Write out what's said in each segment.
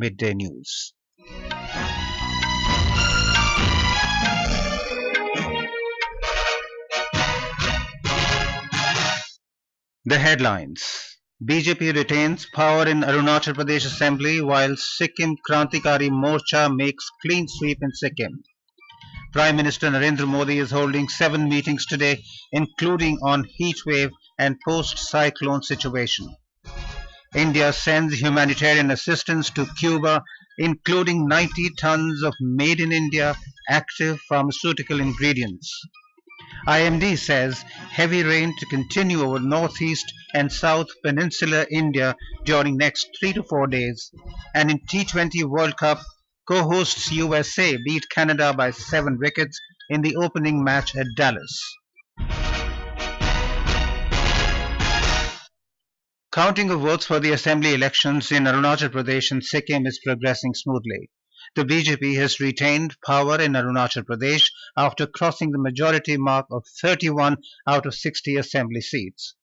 Midday News. The headlines. BJP retains power in Arunachal Pradesh Assembly while Sikkim Krantikari Morcha makes clean sweep in Sikkim. Prime Minister Narendra Modi is holding 7 meetings today, including on heatwave and post-cyclone situation. India sends humanitarian assistance to Cuba, including 90 tons of made in India active pharmaceutical ingredients. IMD says heavy rain to continue over northeast and south peninsular India during next 3 to 4 days. And in T20 World Cup, co-hosts USA beat Canada by 7 wickets in the opening match at Dallas. Counting of votes for the assembly elections in Arunachal Pradesh and Sikkim is progressing smoothly. The BJP has retained power in Arunachal Pradesh after crossing the majority mark of 31 out of 60 assembly seats.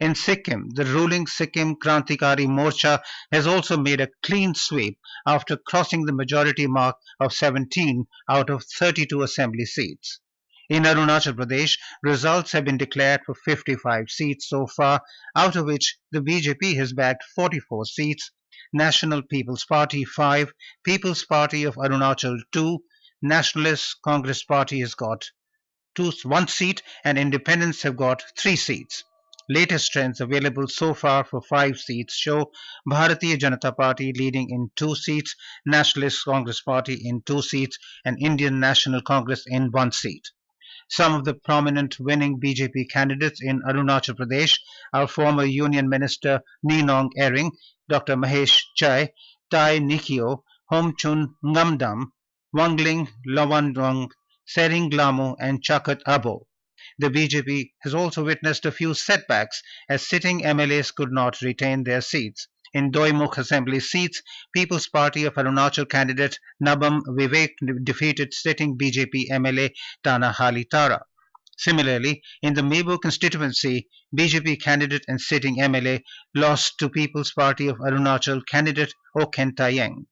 In Sikkim, the ruling Sikkim Krantikari Morcha has also made a clean sweep after crossing the majority mark of 17 out of 32 assembly seats. In Arunachal Pradesh, results have been declared for 55 seats so far, out of which the BJP has bagged 44 seats, National People's Party 5, People's Party of Arunachal 2, Nationalist Congress Party has got 1 seat, and Independents have got 3 seats. Latest trends available so far for 5 seats show Bharatiya Janata Party leading in 2 seats, Nationalist Congress Party in 2 seats, and Indian National Congress in 1 seat. Some of the prominent winning BJP candidates in Arunachal Pradesh are former Union Minister Ninong Ering, Dr. Mahesh Chai, Tai Nikio, Homchun Ngamdam, Wangling Lawandwang, Sering Glamu, and Chakat Abo. The BJP has also witnessed a few setbacks as sitting MLAs could not retain their seats. In Doimukh Assembly seats, People's Party of Arunachal candidate Nabam Vivek defeated sitting BJP MLA Tana Halitara. Similarly, in the Mebo constituency, BJP candidate and sitting MLA lost to People's Party of Arunachal candidate Oken Tayeng.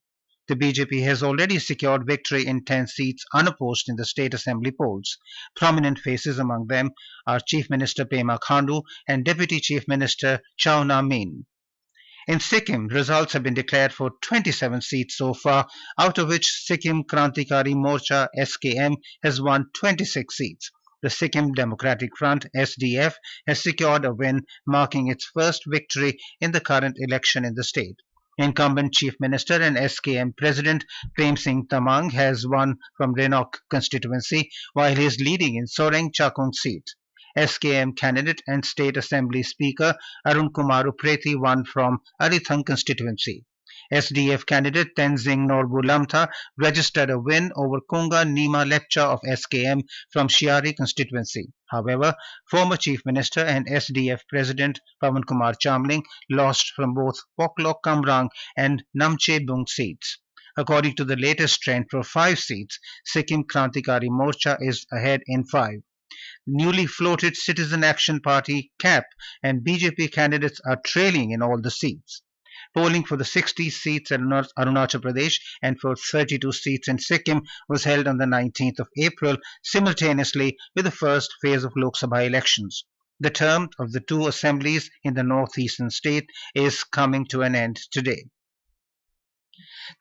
The BJP has already secured victory in 10 seats unopposed in the state assembly polls. Prominent faces among them are Chief Minister Pema Khandu and Deputy Chief Minister Chauna Min. In Sikkim, results have been declared for 27 seats so far, out of which Sikkim Krantikari Morcha (SKM) has won 26 seats. The Sikkim Democratic Front (SDF) has secured a win, marking its first victory in the current election in the state. Incumbent Chief Minister and SKM President Prem Singh Tamang has won from Renok constituency, while he is leading in Soreng Chakung seat. SKM candidate and State Assembly Speaker Arun Upreti won from Arithang constituency. SDF candidate Tenzing Norbu Lamtha registered a win over Kunga Nima Lepcha of SKM from Shiari constituency. However, former Chief Minister and SDF President Pawan Kumar Chamling lost from both Poklok Kamrang and Namche Bung seats. According to the latest trend for 5 seats, Sikkim Krantikari Morcha is ahead in 5. Newly floated Citizen Action Party CAP and BJP candidates are trailing in all the seats. Polling for the 60 seats in Arunachal Pradesh and for 32 seats in Sikkim was held on the 19th of April, simultaneously with the first phase of Lok Sabha elections. The term of the 2 assemblies in the northeastern state is coming to an end today.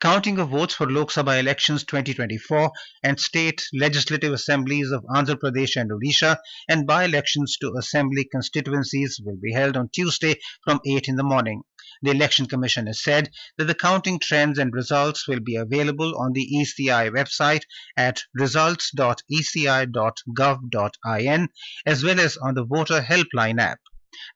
Counting of votes for Lok Sabha elections 2024 and state legislative assemblies of Andhra Pradesh and Odisha and by-elections to assembly constituencies will be held on Tuesday from 8 in the morning. The Election Commission has said that the counting trends and results will be available on the ECI website at results.eci.gov.in as well as on the Voter Helpline app.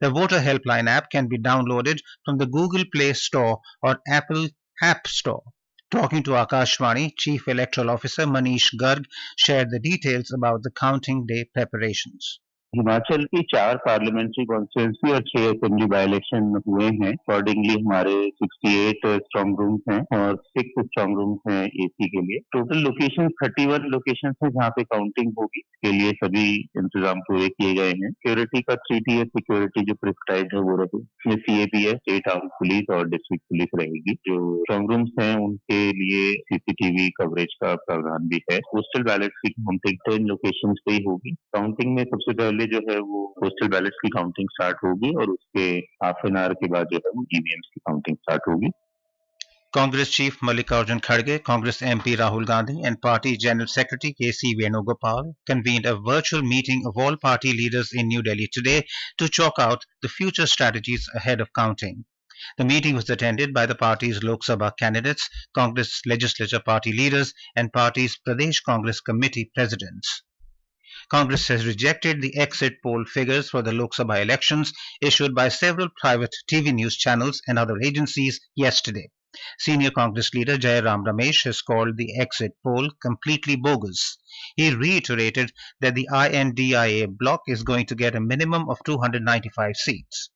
The Voter Helpline app can be downloaded from the Google Play Store or Apple App Store. Talking to Akashvani, Chief Electoral Officer Manish Garg shared the details about the counting day preparations. Himachal की 4 parliamentary constituency और 6 assembly by election हुए हैं। Accordingly हमारे 68 strong rooms हैं और 6 strong rooms हैं AC के लिए। टोटल लोकेशन 31 लोकेशन है जहाँ पे काउंटिंग होगी। इसके लिए सभी इंतजाम पूरे किए गए हैं। सिक्योरिटी का 3 tier सिक्योरिटी जो प्रिस्क्राइब्ड है वो रही। इसमें सीएपीएफ, स्टेट आर्म पुलिस और डिस्ट्रिक्ट पुलिस रहेगी। जो स्ट्रांग रूम्स हैं उनके लिए सीसीटीवी कवरेज का प्रावधान भी है। पोस्टल बैलेट की काउंटिंग 10 लोकेशन पे ही होगी। काउंटिंग में सबसे पहले जो है वो पोस्टल बैलेट्स की काउंटिंग स्टार्ट होगी और उसके हाफ एन आवर के बाद जो है वो ईवीएम्स की काउंटिंग स्टार्ट होगी। Congress Chief Mallikarjun Kharge, Congress MP Rahul Gandhi, and Party General Secretary K.C. Venugopal convened a virtual meeting of all party leaders in New Delhi today to chalk out the future strategies ahead of counting. The meeting was attended by the party's Lok Sabha candidates, Congress legislature party leaders, and party's Pradesh Congress committee presidents. Congress has rejected the exit poll figures for the Lok Sabha elections issued by several private TV news channels and other agencies yesterday. Senior Congress leader Jairam Ramesh has called the exit poll completely bogus. He reiterated that the INDIA bloc is going to get a minimum of 295 seats.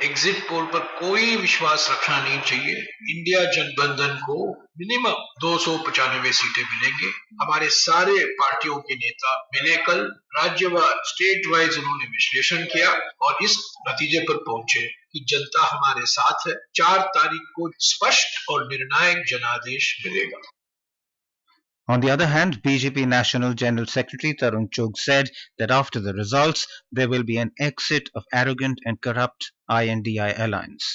Exit poll पर कोई विश्वास रखना नहीं चाहिए। India गठबंधन को minimum 295 सीटें मिलेंगे। हमारे सारे पार्टियों के नेता मिले कल राज्यवार स्टेट वाइज उन्होंने विश्लेषण किया और इस नतीजे पर पहुंचे कि जनता हमारे साथ है। 4 तारीख को स्पष्ट और निर्णायक जनादेश मिलेगा। On the other hand, BJP National General Secretary Tarun Chugh said that after the results, there will be an exit of arrogant and corrupt INDI alliance.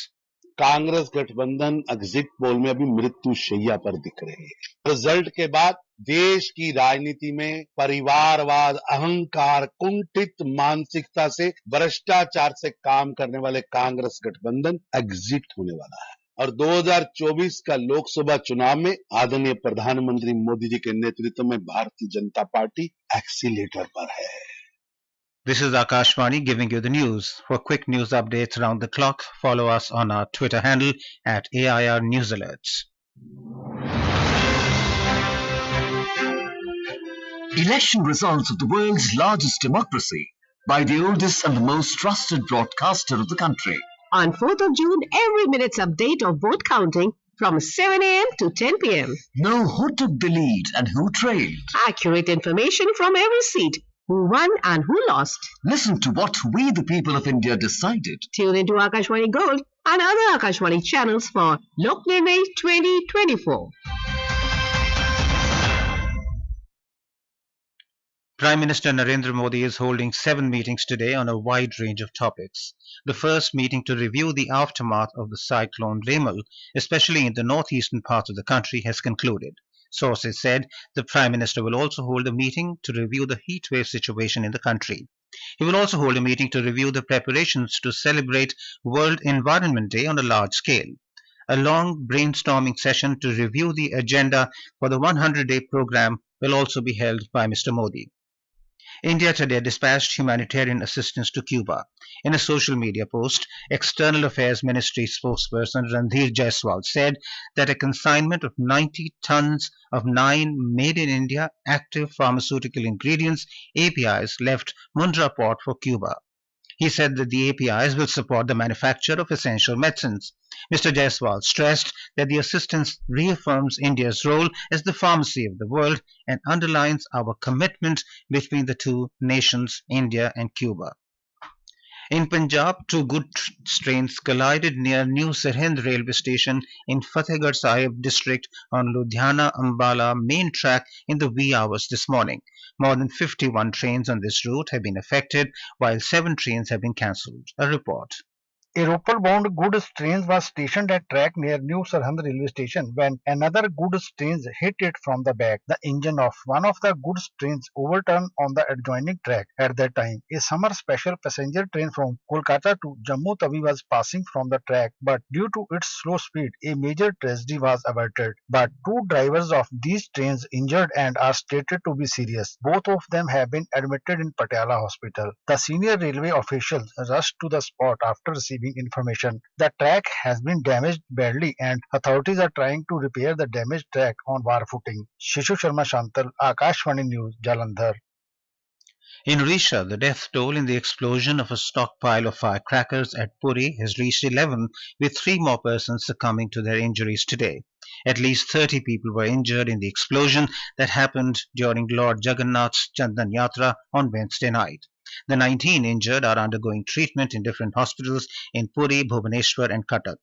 Congress गठबंधन एग्जिट पोल में अभी मृत्यु शैया पर दिख रही है। रिजल्ट के बाद देश की राजनीति में परिवारवाद, अहंकार, कुंठित मानसिकता से, भ्रष्टाचार से काम करने वाले कांग्रेस गठबंधन एग्जिट होने वाला है और 2024 का लोकसभा चुनाव में आदरणीय प्रधानमंत्री मोदी जी के नेतृत्व में भारतीय जनता पार्टी एक्सीलेटर पर है। This is Akashvani giving you the news. For quick news updates around the clock, follow us on our Twitter handle at AIR News Alerts. Election results of the world's largest democracy by the oldest and the most trusted broadcaster of the country. On 4th of June, every minute's update of vote counting from 7 a.m. to 10 p.m. Know who took the lead and who trailed. Accurate information from every seat, who won and who lost. Listen to what we, the people of India, decided. Tune into Akashvani Gold and other Akashvani channels for Lok Nirnay 2024. Prime Minister Narendra Modi is holding 7 meetings today on a wide range of topics. The first meeting to review the aftermath of the cyclone Remal, especially in the northeastern parts of the country, has concluded. Sources said the Prime Minister will also hold a meeting to review the heatwave situation in the country. He will also hold a meeting to review the preparations to celebrate World Environment Day on a large scale. A long brainstorming session to review the agenda for the 100-day program will also be held by Mr. Modi. India today dispatched humanitarian assistance to Cuba. In a social media post, External Affairs Ministry spokesperson Randhir Jaiswal said that a consignment of 90 tons of 9 made-in-India active pharmaceutical ingredients APIs left Mundra port for Cuba. He said that the APIs will support the manufacture of essential medicines. Mr. Jaiswal stressed that the assistance reaffirms India's role as the pharmacy of the world and underlines our commitment between the two nations, India and Cuba. In Punjab, 2 goods trains collided near New Sirhind railway station in Fatehgarh Sahib district on Ludhiana-Ambala main track in the wee hours this morning. More than 51 trains on this route have been affected, while 7 trains have been cancelled. A report. A Rupal-bound goods train was stationed at track near New Sarhand railway station when another goods train hit it from the back. The engine of one of the goods trains overturned on the adjoining track. At that time, a summer special passenger train from Kolkata to Jammu Tawi was passing from the track, but due to its slow speed, a major tragedy was averted. But 2 drivers of these trains injured and are stated to be serious. Both of them have been admitted in Patiala Hospital. The senior railway officials rushed to the spot after receiving information. The track has been damaged badly and authorities are trying to repair the damaged track on war footing. Shishu Sharma Shantal, Akashvani News, Jalandhar. In Odisha, the death toll in the explosion of a stockpile of firecrackers at Puri has reached 11, with 3 more persons succumbing to their injuries today. At least 30 people were injured in the explosion that happened during Lord Jagannath's Chandan Yatra on Wednesday night. The 19 injured are undergoing treatment in different hospitals in Puri, Bhubaneswar and Cuttack.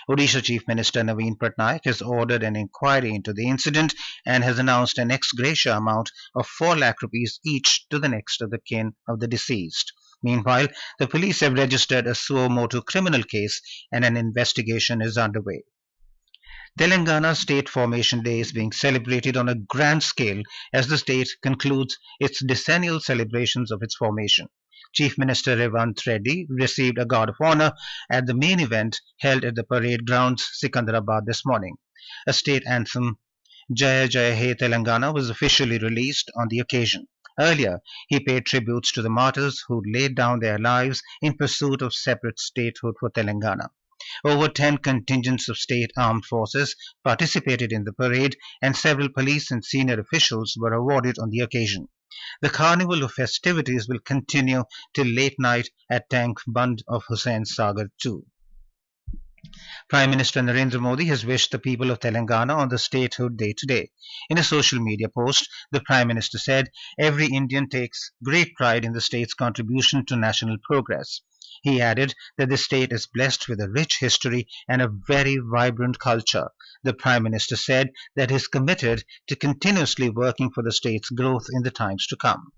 Odisha Chief Minister Naveen Patnaik has ordered an inquiry into the incident and has announced an ex gratia amount of 4 lakh rupees each to the next of the kin of the deceased. Meanwhile, the police have registered a suo motu criminal case and an investigation is underway. Telangana State Formation Day is being celebrated on a grand scale as the state concludes its decennial celebrations of its formation. Chief Minister Revant Reddy received a guard of honor at the main event held at the parade grounds, Sikandrabad, this morning. A state anthem, Jaya Jaya He Telangana, was officially released on the occasion. Earlier, he paid tributes to the martyrs who laid down their lives in pursuit of separate statehood for Telangana. Over 10 contingents of state armed forces participated in the parade and several police and senior officials were awarded on the occasion. The carnival of festivities will continue till late night at Tank Bund of Hussain Sagar 2. Prime Minister Narendra Modi has wished the people of Telangana on the Statehood Day today. In a social media post, the Prime Minister said, "Every Indian takes great pride in the state's contribution to national progress." He added that the state is blessed with a rich history and a very vibrant culture. The Prime Minister said that he is committed to continuously working for the state's growth in the times to come.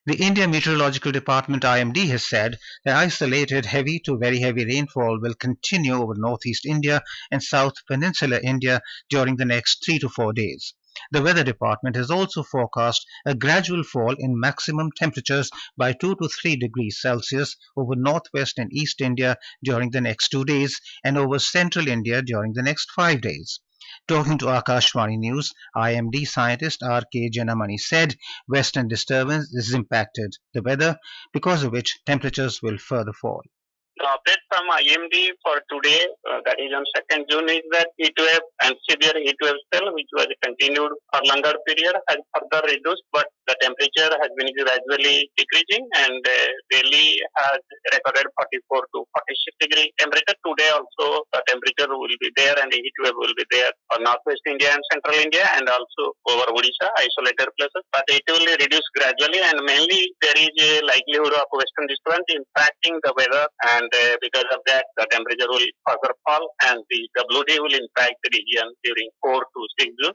The India Meteorological Department IMD has said that isolated heavy to very heavy rainfall will continue over northeast India and south peninsular India during the next 3 to 4 days. The Weather Department has also forecast a gradual fall in maximum temperatures by 2 to 3 degrees Celsius over northwest and east India during the next 2 days and over central India during the next 5 days. Talking to Akashvani News, IMD scientist R.K. Janamani said western disturbance is impacted the weather, because of which temperatures will further fall. The update from IMD for today, that is on 2nd June, is that heatwave and severe heatwave spell, which was continued for longer period, has further reduced, but the temperature has been gradually decreasing, and Delhi has recorded 44 to 46 degree temperature. Today also the temperature will be there and the heatwave will be there for northwest India and central India and also over Odisha, isolated places, but it will reduce gradually, and mainly there is a likelihood of western disturbance impacting the weather, and because of that the temperature will further fall and the WD will impact the region during 4 to 6 June.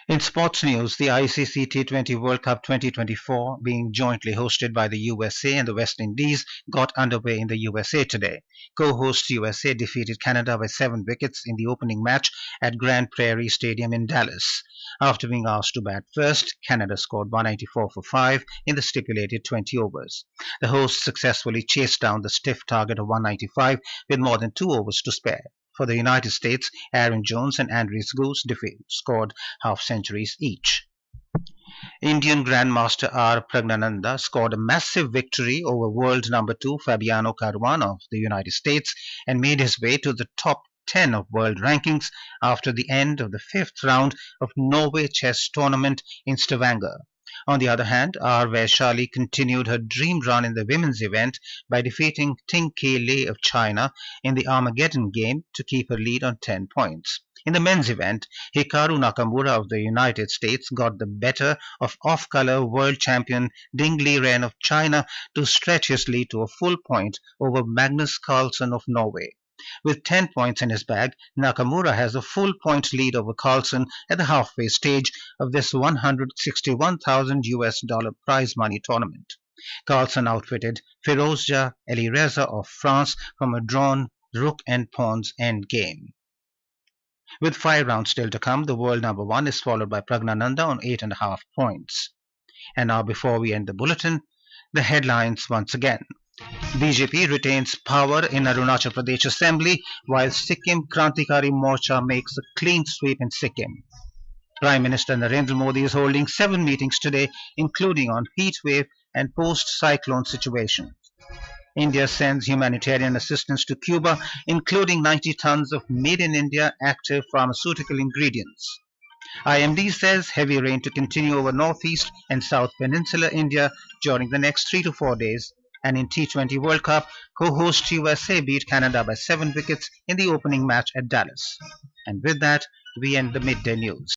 In sports news, the ICC T20 World Cup 2024, being jointly hosted by the USA and the West Indies, got underway in the USA today. Co-host USA defeated Canada by 7 wickets in the opening match at Grand Prairie Stadium in Dallas. After being asked to bat first, Canada scored 194 for 5 in the stipulated 20 overs. The hosts successfully chased down the stiff target of 195 with more than 2 overs to spare. For the United States, Aaron Jones and Andres Goose scored half-centuries each. Indian Grandmaster R. Pragnananda scored a massive victory over world number 2 Fabiano Caruana of the United States and made his way to the top 10 of world rankings after the end of the 5th round of Norway Chess Tournament in Stavanger. On the other hand, R. Vaishali continued her dream run in the women's event by defeating Ting Ke Lei of China in the Armageddon game to keep her lead on 10 points. In the men's event, Hikaru Nakamura of the United States got the better of off-color world champion Ding Liren of China to stretch his lead to a full point over Magnus Carlsen of Norway. With 10 points in his bag, Nakamura has a full point lead over Carlsen at the halfway stage of this $161,000 prize money tournament. Carlsen outwitted Firozja Elireza of France from a drawn rook and pawns endgame. With 5 rounds still to come, the world number 1 is followed by Pragnananda on 8.5 points. And now, before we end the bulletin, the headlines once again. BJP retains power in Arunachal Pradesh Assembly while Sikkim Krantikari Morcha makes a clean sweep in Sikkim. Prime Minister Narendra Modi is holding 7 meetings today, including on heatwave and post-cyclone situation. India sends humanitarian assistance to Cuba, including 90 tons of made in India active pharmaceutical ingredients. IMD says heavy rain to continue over northeast and south peninsular India during the next 3 to 4 days. And in T20 World Cup, co-host USA beat Canada by 7 wickets in the opening match at Dallas. And with that, we end the midday news.